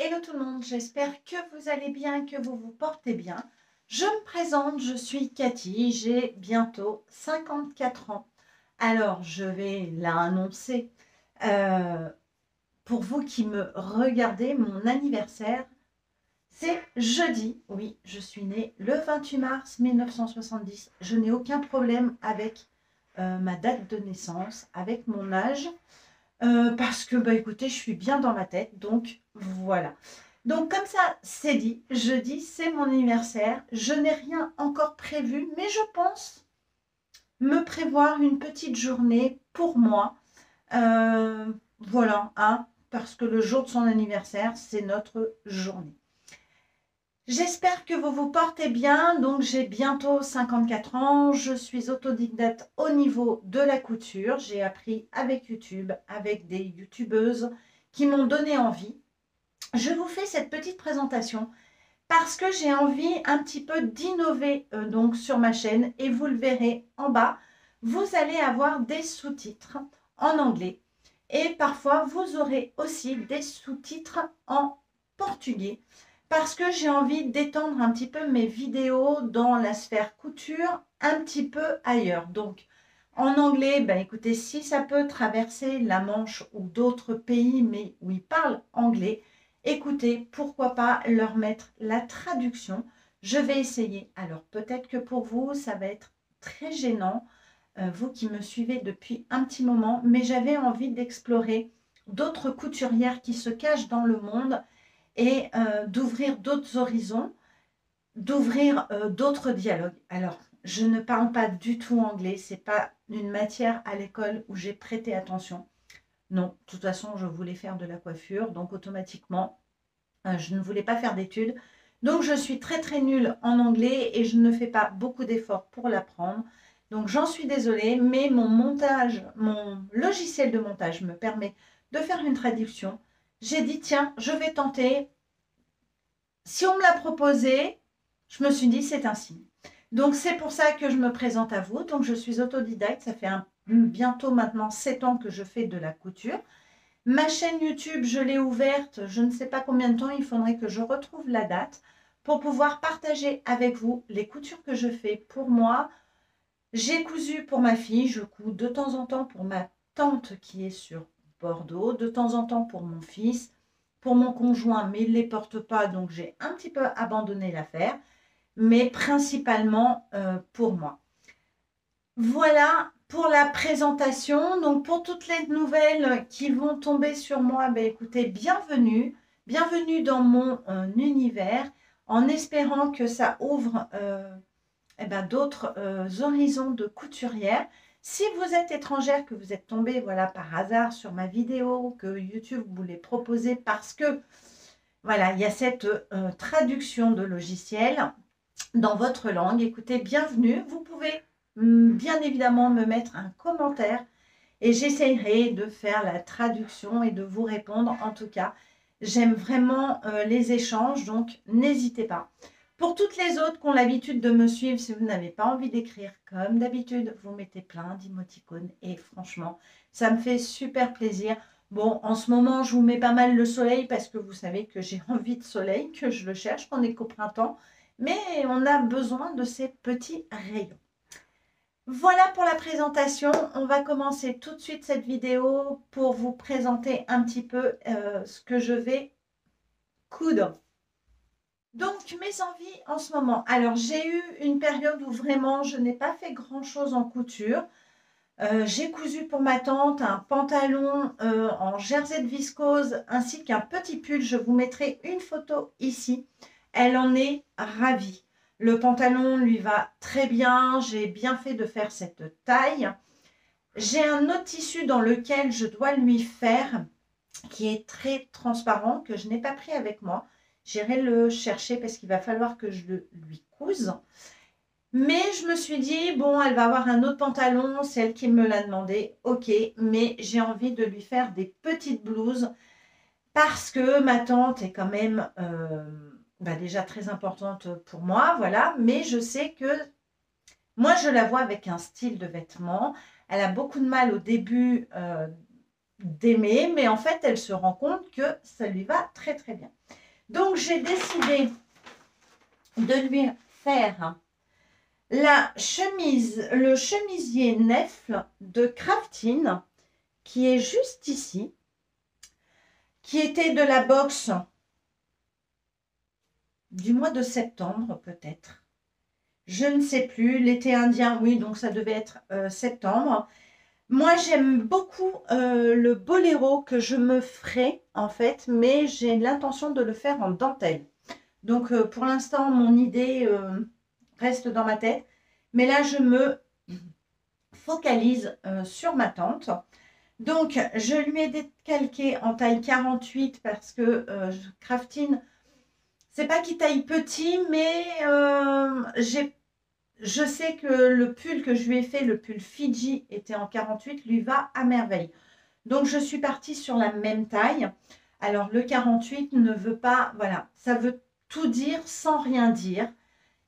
Hello tout le monde, j'espère que vous allez bien, que vous vous portez bien. Je me présente, je suis Cathy, j'ai bientôt 54 ans. Alors, je vais l'annoncer. Euh, pour vous qui me regardez, mon anniversaire, c'est jeudi. Oui, je suis née le 28 mars 1970. Je n'ai aucun problème avec ma date de naissance, avec mon âge. Parce que, bah écoutez, je suis bien dans ma tête, donc voilà. Donc comme ça, c'est dit, jeudi, c'est mon anniversaire. Je n'ai rien encore prévu, mais je pense me prévoir une petite journée pour moi. Voilà, hein, parce que le jour de son anniversaire, c'est notre journée. J'espère que vous vous portez bien. Donc, j'ai bientôt 54 ans. Je suis autodidacte au niveau de la couture. J'ai appris avec YouTube, avec des youtubeuses qui m'ont donné envie. Je vous fais cette petite présentation parce que j'ai envie un petit peu d'innover donc sur ma chaîne et vous le verrez en bas. Vous allez avoir des sous-titres en anglais et parfois vous aurez aussi des sous-titres en portugais parce que j'ai envie d'étendre un petit peu mes vidéos dans la sphère couture un petit peu ailleurs. Donc en anglais, ben écoutez, si ça peut traverser la Manche ou d'autres pays mais où ils parlent anglais, écoutez, pourquoi pas leur mettre la traduction. Je vais essayer. Alors peut-être que pour vous, ça va être très gênant, vous qui me suivez depuis un petit moment, mais j'avais envie d'explorer d'autres couturières qui se cachent dans le monde et d'ouvrir d'autres horizons, d'ouvrir d'autres dialogues. Alors, je ne parle pas du tout anglais, c'est pas une matière à l'école où j'ai prêté attention. Non, de toute façon, je voulais faire de la coiffure, donc automatiquement, je ne voulais pas faire d'études. Donc, je suis très très nulle en anglais et je ne fais pas beaucoup d'efforts pour l'apprendre. Donc, j'en suis désolée, mais mon montage, mon logiciel de montage me permet de faire une traduction. J'ai dit, tiens, je vais tenter. Si on me l'a proposé, je me suis dit, c'est un signe. Donc, c'est pour ça que je me présente à vous. Donc, je suis autodidacte. Ça fait bientôt maintenant 7 ans que je fais de la couture. Ma chaîne YouTube, je l'ai ouverte, je ne sais pas combien de temps, il faudrait que je retrouve la date pour pouvoir partager avec vous les coutures que je fais pour moi. J'ai cousu pour ma fille, je couds de temps en temps pour ma tante qui est sur Bordeaux, de temps en temps pour mon fils, pour mon conjoint, mais il ne les porte pas, donc j'ai un petit peu abandonné l'affaire, mais principalement pour moi. Voilà pour la présentation. Donc, pour toutes les nouvelles qui vont tomber sur moi, ben, écoutez, bienvenue. Bienvenue dans mon univers, en espérant que ça ouvre d'autres horizons de couturière. Si vous êtes étrangère, que vous êtes tombé voilà, par hasard sur ma vidéo, que YouTube vous l'ait proposée parce que voilà, il y a cette traduction de logiciel dans votre langue, écoutez, bienvenue. Vous pouvez bien évidemment me mettre un commentaire et j'essayerai de faire la traduction et de vous répondre. En tout cas, j'aime vraiment les échanges, donc n'hésitez pas. Pour toutes les autres qui ont l'habitude de me suivre, si vous n'avez pas envie d'écrire comme d'habitude, vous mettez plein d'émoticônes et franchement, ça me fait super plaisir. Bon, en ce moment, je vous mets pas mal le soleil parce que vous savez que j'ai envie de soleil, que je le cherche, qu'on est qu'au printemps. Mais on a besoin de ces petits rayons. Voilà pour la présentation. On va commencer tout de suite cette vidéo pour vous présenter un petit peu ce que je vais coudre. Donc, mes envies en ce moment. Alors, j'ai eu une période où vraiment je n'ai pas fait grand-chose en couture. J'ai cousu pour ma tante un pantalon en jersey de viscose ainsi qu'un petit pull. Je vous mettrai une photo ici. Elle en est ravie. Le pantalon lui va très bien. J'ai bien fait de faire cette taille. J'ai un autre tissu dans lequel je dois lui faire qui est très transparent que je n'ai pas pris avec moi. J'irai le chercher parce qu'il va falloir que je le lui couse. Mais je me suis dit, bon, elle va avoir un autre pantalon, c'est elle qui me l'a demandé, ok, mais j'ai envie de lui faire des petites blouses parce que ma tante est quand même déjà très importante pour moi, voilà, mais je sais que moi, je la vois avec un style de vêtements. Elle a beaucoup de mal au début d'aimer, mais en fait, elle se rend compte que ça lui va très très bien. Donc, j'ai décidé de lui faire la chemise, le chemisier Nefle de Craftine, qui est juste ici, qui était de la box du mois de septembre peut-être. Je ne sais plus, l'été indien, oui, donc ça devait être septembre. Moi, j'aime beaucoup le boléro que je me ferai en fait, mais j'ai l'intention de le faire en dentelle. Donc, pour l'instant, mon idée reste dans ma tête. Mais là, je me focalise sur ma tante. Donc, je lui ai décalqué en taille 48 parce que Craftine, c'est pas qu'il taille petit, mais je sais que le pull que je lui ai fait, le pull Fidji, était en 48, lui va à merveille. Donc, je suis partie sur la même taille. Alors, le 48 ne veut pas, voilà, ça veut tout dire sans rien dire.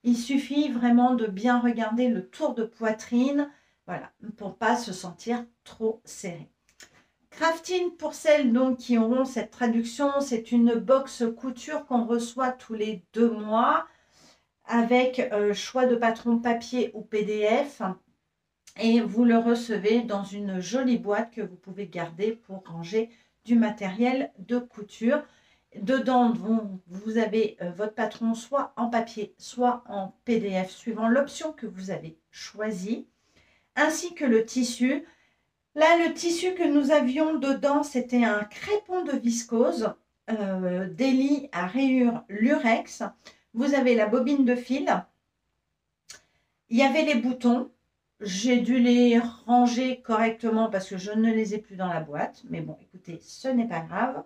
Il suffit vraiment de bien regarder le tour de poitrine, voilà, pour ne pas se sentir trop serré. Craftine, pour celles donc qui auront cette traduction, c'est une box couture qu'on reçoit tous les 2 mois avec choix de patron papier ou PDF. Et vous le recevez dans une jolie boîte que vous pouvez garder pour ranger du matériel de couture. Dedans, vous avez votre patron soit en papier, soit en PDF, suivant l'option que vous avez choisie, ainsi que le tissu. Là, le tissu que nous avions dedans, c'était un crépon de viscose, Deli à rayures lurex. Vous avez la bobine de fil. Il y avait les boutons. J'ai dû les ranger correctement parce que je ne les ai plus dans la boîte. Mais bon, écoutez, ce n'est pas grave.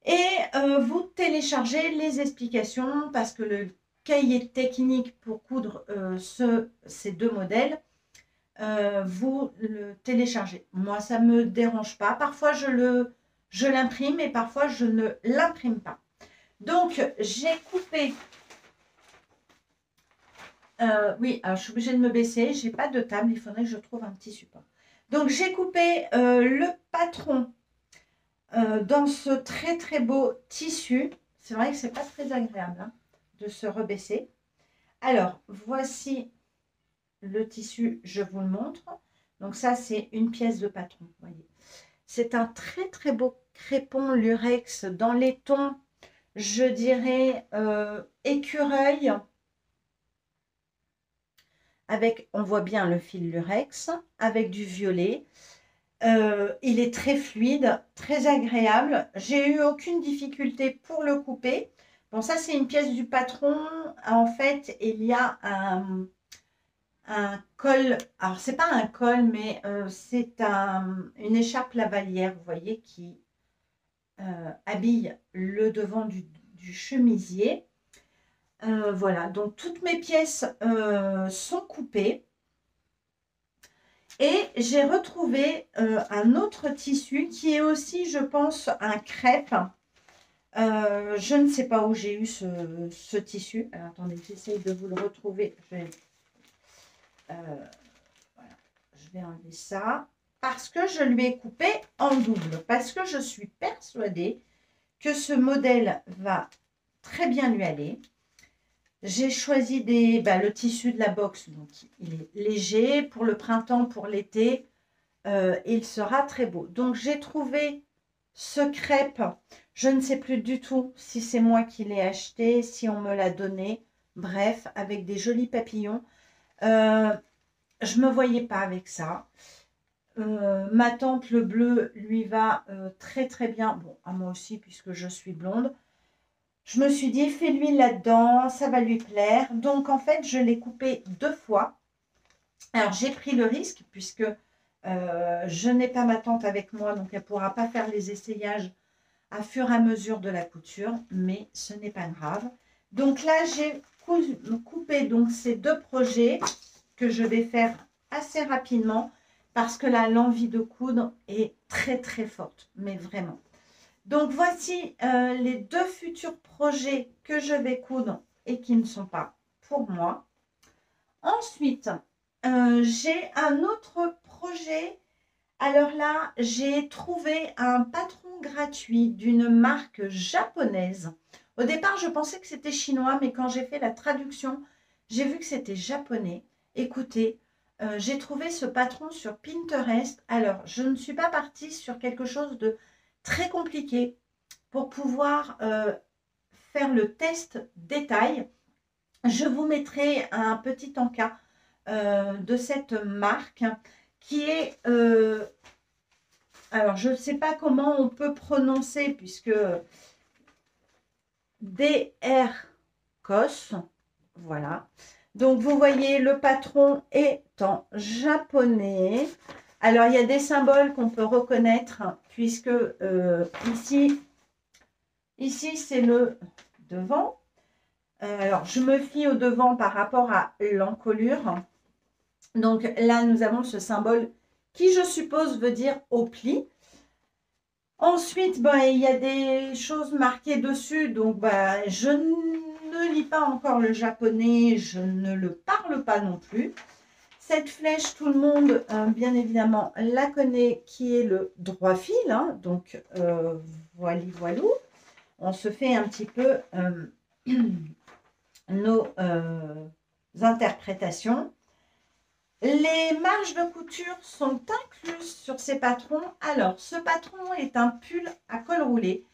Et vous téléchargez les explications parce que le cahier technique pour coudre ces 2 modèles, vous le téléchargez. Moi, ça ne me dérange pas. Parfois, je l'imprime et parfois, je ne l'imprime pas. Donc, j'ai coupé... oui, alors je suis obligée de me baisser. Je n'ai pas de table. Il faudrait que je trouve un petit support. Donc, j'ai coupé le patron dans ce très très beau tissu. C'est vrai que c'est pas très agréable hein, de se rebaisser. Alors, voici le tissu, je vous le montre. Donc ça, c'est une pièce de patron, voyez. C'est un très très beau crépon lurex dans les tons, je dirais, écureuil. Avec, on voit bien le fil lurex, avec du violet. Il est très fluide, très agréable. J'ai eu aucune difficulté pour le couper. Bon, ça, c'est une pièce du patron. En fait, il y a un col. Alors, c'est pas un col, mais c'est une écharpe lavalière, vous voyez, qui habille le devant du chemisier. Voilà, donc toutes mes pièces sont coupées. Et j'ai retrouvé un autre tissu qui est aussi, je pense, un crêpe. Je ne sais pas où j'ai eu ce tissu. Alors, attendez, j'essaye de vous le retrouver. Voilà, je vais enlever ça. Parce que je lui ai coupé en double. Parce que je suis persuadée que ce modèle va très bien lui aller. J'ai choisi le tissu de la box, donc il est léger. Pour le printemps, pour l'été, il sera très beau. Donc, j'ai trouvé ce crêpe. Je ne sais plus du tout si c'est moi qui l'ai acheté, si on me l'a donné. Bref, avec des jolis papillons. Je ne me voyais pas avec ça. Ma tante, le bleu, lui va très très bien. Bon, à moi aussi, puisque je suis blonde. Je me suis dit, fais-lui là-dedans, ça va lui plaire. Donc, en fait, je l'ai coupé 2 fois. Alors, j'ai pris le risque, puisque je n'ai pas ma tante avec moi, donc elle ne pourra pas faire les essayages à fur et à mesure de la couture, mais ce n'est pas grave. Donc là, j'ai coupé donc ces 2 projets que je vais faire assez rapidement, parce que là, l'envie de coudre est très, très forte, mais vraiment. Donc, voici les 2 futurs projets que je vais coudre et qui ne sont pas pour moi. Ensuite, j'ai un autre projet Alors là, j'ai trouvé un patron gratuit d'une marque japonaise. Au départ, je pensais que c'était chinois, mais quand j'ai fait la traduction, j'ai vu que c'était japonais. Écoutez, j'ai trouvé ce patron sur Pinterest. Alors, je ne suis pas partie sur quelque chose de très compliqué pour pouvoir faire le test détail. Je vous mettrai un petit encas de cette marque qui est alors, je ne sais pas comment on peut prononcer puisque DR Cos, voilà. Donc, vous voyez, le patron est en japonais. Alors, il y a des symboles qu'on peut reconnaître puisque ici c'est le devant. Alors, je me fie au devant par rapport à l'encolure. Donc, là, nous avons ce symbole qui, je suppose, veut dire au pli. Ensuite, il y a des choses marquées dessus, donc je ne lis pas encore le japonais, je ne le parle pas non plus. Cette flèche, tout le monde, bien évidemment, la connaît, qui est le droit fil, hein, donc voilou. On se fait un petit peu nos interprétations. Les marges de couture sont incluses sur ces patrons. Alors, ce patron est un pull à col roulé.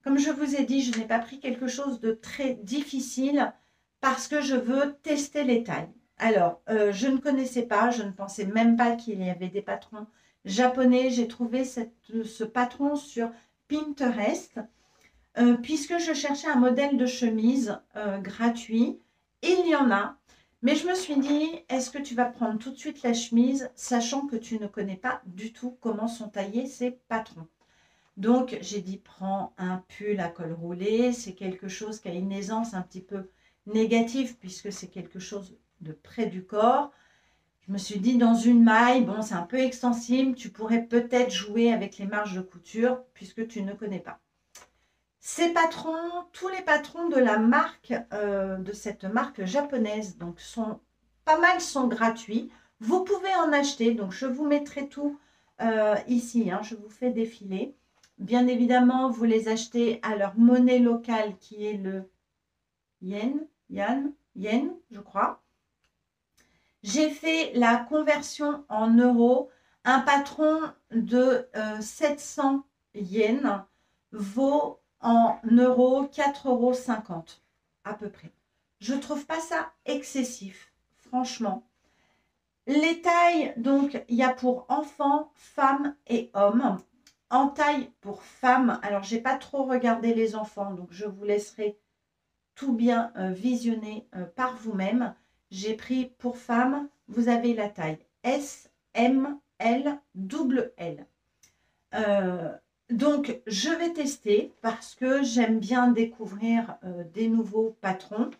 Comme je vous ai dit, je n'ai pas pris quelque chose de très difficile parce que je veux tester les tailles. Alors, je ne connaissais pas, je ne pensais même pas qu'il y avait des patrons japonais. J'ai trouvé ce patron sur Pinterest puisque je cherchais un modèle de chemise gratuit. Il y en a. Mais je me suis dit, est-ce que tu vas prendre tout de suite la chemise, sachant que tu ne connais pas du tout comment sont taillés ces patrons. Donc, j'ai dit, prends un pull à col roulé. C'est quelque chose qui a une aisance un petit peu négative, puisque c'est quelque chose de près du corps. Je me suis dit, dans une maille, bon, c'est un peu extensible. Tu pourrais peut-être jouer avec les marges de couture, puisque tu ne connais pas. Ces patrons, tous les patrons de la marque, de cette marque japonaise, donc pas mal sont gratuits. Vous pouvez en acheter, donc je vous mettrai tout ici, hein, je vous fais défiler. Bien évidemment, vous les achetez à leur monnaie locale qui est le yen, je crois. J'ai fait la conversion en euros. Un patron de 700 yens vaut en euros 4,50 € à peu près. Je ne trouve pas ça excessif, franchement. Les tailles, donc, il y a pour enfants, femmes et hommes. En taille pour femmes, alors j'ai pas trop regardé les enfants, donc je vous laisserai tout bien visionner par vous-même. J'ai pris pour femmes, vous avez la taille S, M, L, double L. Donc, je vais tester parce que j'aime bien découvrir des nouveaux patrons.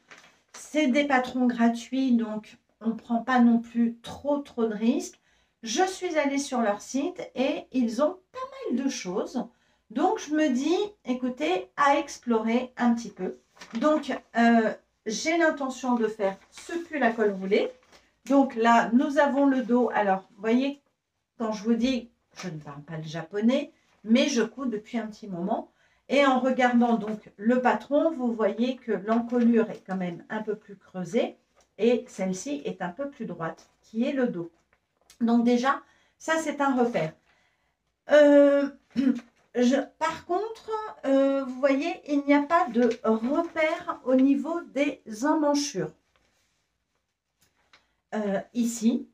C'est des patrons gratuits, donc on ne prend pas non plus trop de risques. Je suis allée sur leur site et ils ont pas mal de choses. Donc, je me dis, écoutez, à explorer un petit peu. Donc, j'ai l'intention de faire ce pull à col roulé. Donc là, nous avons le dos. Alors, vous voyez, quand je vous dis, je ne parle pas le japonais, mais je couds depuis un petit moment. Et en regardant donc le patron, vous voyez que l'encolure est quand même un peu plus creusée et celle-ci est un peu plus droite, qui est le dos. Donc déjà, ça c'est un repère. Par contre, vous voyez, il n'y a pas de repère au niveau des emmanchures. Ici.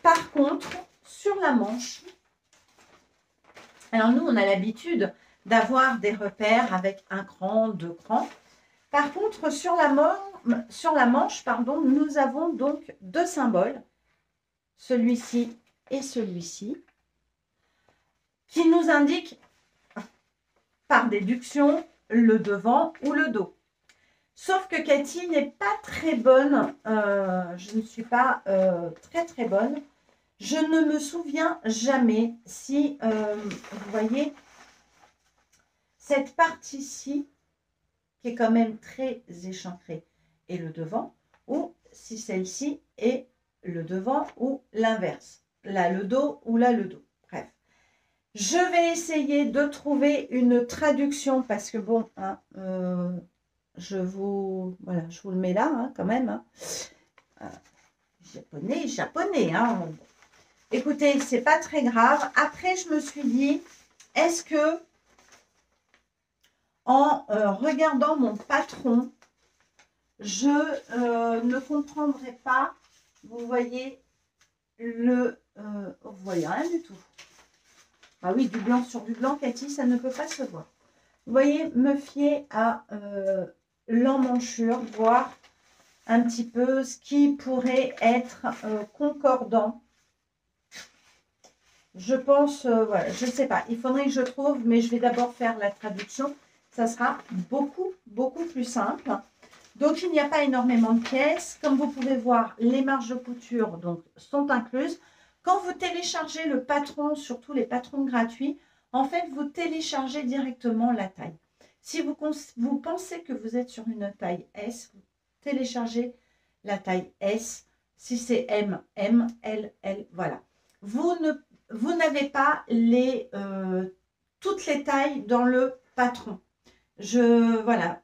Par contre, sur la manche, alors nous, on a l'habitude d'avoir des repères avec un cran, deux crans. Par contre, sur la manche, pardon, nous avons donc deux symboles, celui-ci et celui-ci, qui nous indiquent par déduction le devant ou le dos. Sauf que Cathy n'est pas très bonne, je ne suis pas très bonne. Je ne me souviens jamais si, vous voyez, cette partie-ci, qui est quand même très échancrée, est le devant, ou si celle-ci est le devant ou l'inverse. Là, le dos ou là, le dos. Bref. Je vais essayer de trouver une traduction parce que bon, hein, voilà, je vous le mets là hein, quand même. Hein. Japonais. Hein. Écoutez, c'est pas très grave. Après, je me suis dit, est-ce que en regardant mon patron, je ne comprendrai pas, vous voyez, vous voyez rien du tout. Ah oui, du blanc sur du blanc, Cathy, ça ne peut pas se voir. Vous voyez, me fier à l'emmanchure, voir un petit peu ce qui pourrait être concordant. Je pense, voilà, je ne sais pas, il faudrait que je trouve, mais je vais d'abord faire la traduction. Ça sera beaucoup, beaucoup plus simple. Donc, il n'y a pas énormément de pièces. Comme vous pouvez voir, les marges de couture donc, sont incluses. Quand vous téléchargez le patron, surtout les patrons gratuits, en fait, vous téléchargez directement la taille. Si vous pensez que vous êtes sur une taille S, vous téléchargez la taille S. Si c'est M, M, L, L, voilà. Vous n'avez pas toutes les tailles dans le patron. Voilà.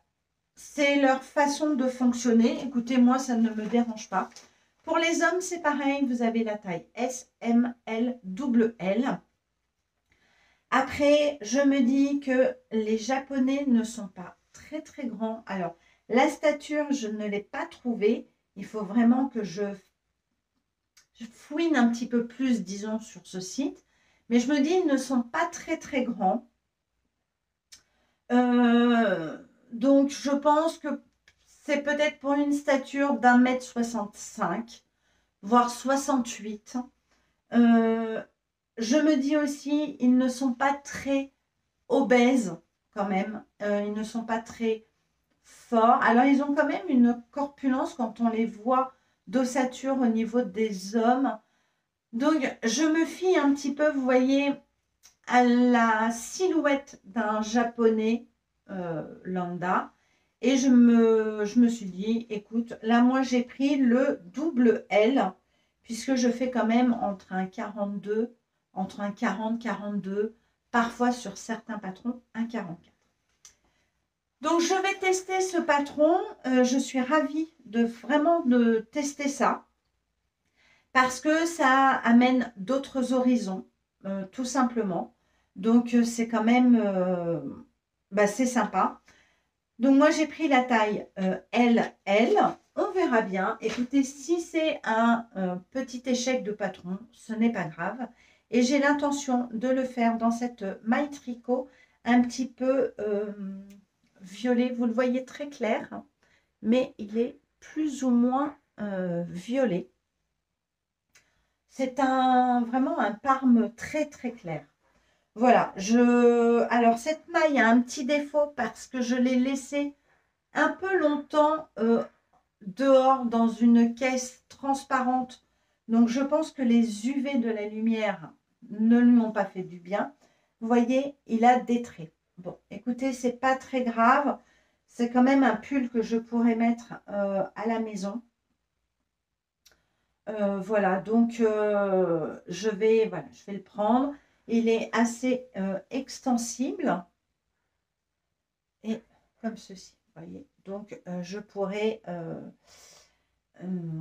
C'est leur façon de fonctionner. Écoutez, moi, ça ne me dérange pas. Pour les hommes, c'est pareil. Vous avez la taille S, M, L, double L. Après, je me dis que les Japonais ne sont pas très, très grands. Alors, la stature, je ne l'ai pas trouvée. Il faut vraiment que je fouine un petit peu plus, disons, sur ce site. Mais je me dis, ils ne sont pas très, très grands. Donc, je pense que c'est peut-être pour une stature d'1,65 m, voire 68. Je me dis aussi, ils ne sont pas très obèses quand même. Ils ne sont pas très forts. Alors, ils ont quand même une corpulence quand on les voit d'ossature au niveau des hommes. Donc, je me fie un petit peu, vous voyez, à la silhouette d'un japonais lambda. Et je me suis dit, écoute, là, moi, j'ai pris le double L, puisque je fais quand même entre un 42, entre un 40-42, parfois sur certains patrons, un 44. Donc, je vais tester ce patron. Je suis ravie vraiment de tester ça, parce que ça amène d'autres horizons, tout simplement. Donc, c'est quand même, c'est sympa. Donc, moi, j'ai pris la taille LL. On verra bien. Écoutez, si c'est un petit échec de patron, ce n'est pas grave. Et j'ai l'intention de le faire dans cette maille tricot un petit peu violet. Vous le voyez très clair, mais il est plus ou moins violet. C'est vraiment un parme très, très clair. Voilà, alors cette maille a un petit défaut parce que je l'ai laissée un peu longtemps dehors dans une caisse transparente. Donc, je pense que les UV de la lumière ne lui ont pas fait du bien. Vous voyez, il a des traits. Bon, écoutez, c'est pas très grave. C'est quand même un pull que je pourrais mettre à la maison. Voilà, donc je vais le prendre. Il est assez extensible et comme ceci, vous voyez. Donc je pourrais,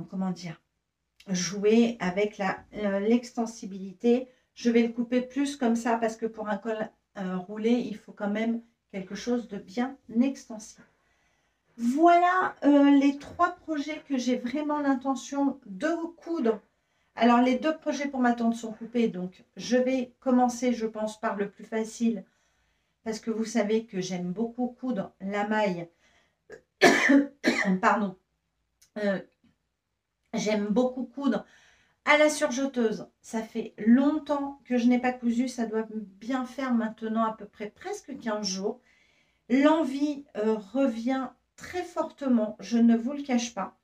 comment dire, jouer avec l'extensibilité. Je vais le couper plus comme ça parce que pour un col roulé, il faut quand même quelque chose de bien extensible. Voilà les 3 projets que j'ai vraiment l'intention de coudre. Alors, les 2 projets pour ma tante sont coupés, donc je vais commencer, je pense, par le plus facile, parce que vous savez que j'aime beaucoup coudre la maille. Pardon. J'aime beaucoup coudre à la surjeteuse. Ça fait longtemps que je n'ai pas cousu, ça doit bien faire maintenant à peu près presque 15 jours. L'envie revient très fortement, je ne vous le cache pas.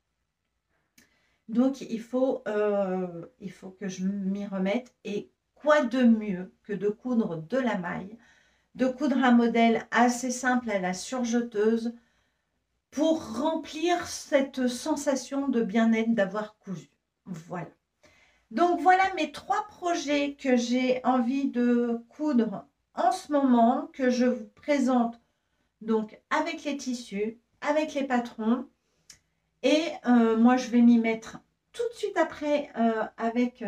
Donc, il faut que je m'y remette. Et quoi de mieux que de coudre de la maille, de coudre un modèle assez simple à la surjeteuse pour remplir cette sensation de bien-être d'avoir cousu. Voilà. Donc voilà mes 3 projets que j'ai envie de coudre en ce moment, que je vous présente donc avec les tissus, avec les patrons. Et moi, je vais m'y mettre tout de suite après avec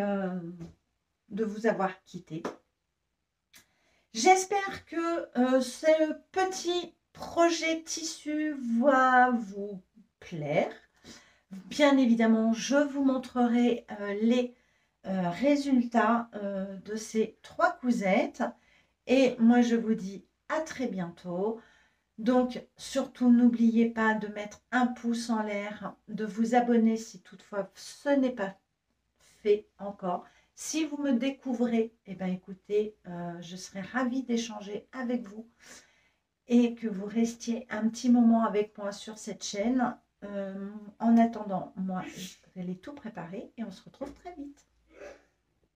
de vous avoir quitté. J'espère que ce petit projet tissu va vous plaire. Bien évidemment, je vous montrerai les résultats de ces 3 cousettes. Et moi, je vous dis à très bientôt. Donc, surtout, n'oubliez pas de mettre un pouce en l'air, de vous abonner si toutefois ce n'est pas fait encore. Si vous me découvrez, eh bien, écoutez, je serai ravie d'échanger avec vous et que vous restiez un petit moment avec moi sur cette chaîne. En attendant, moi, je vais aller tout préparer et on se retrouve très vite.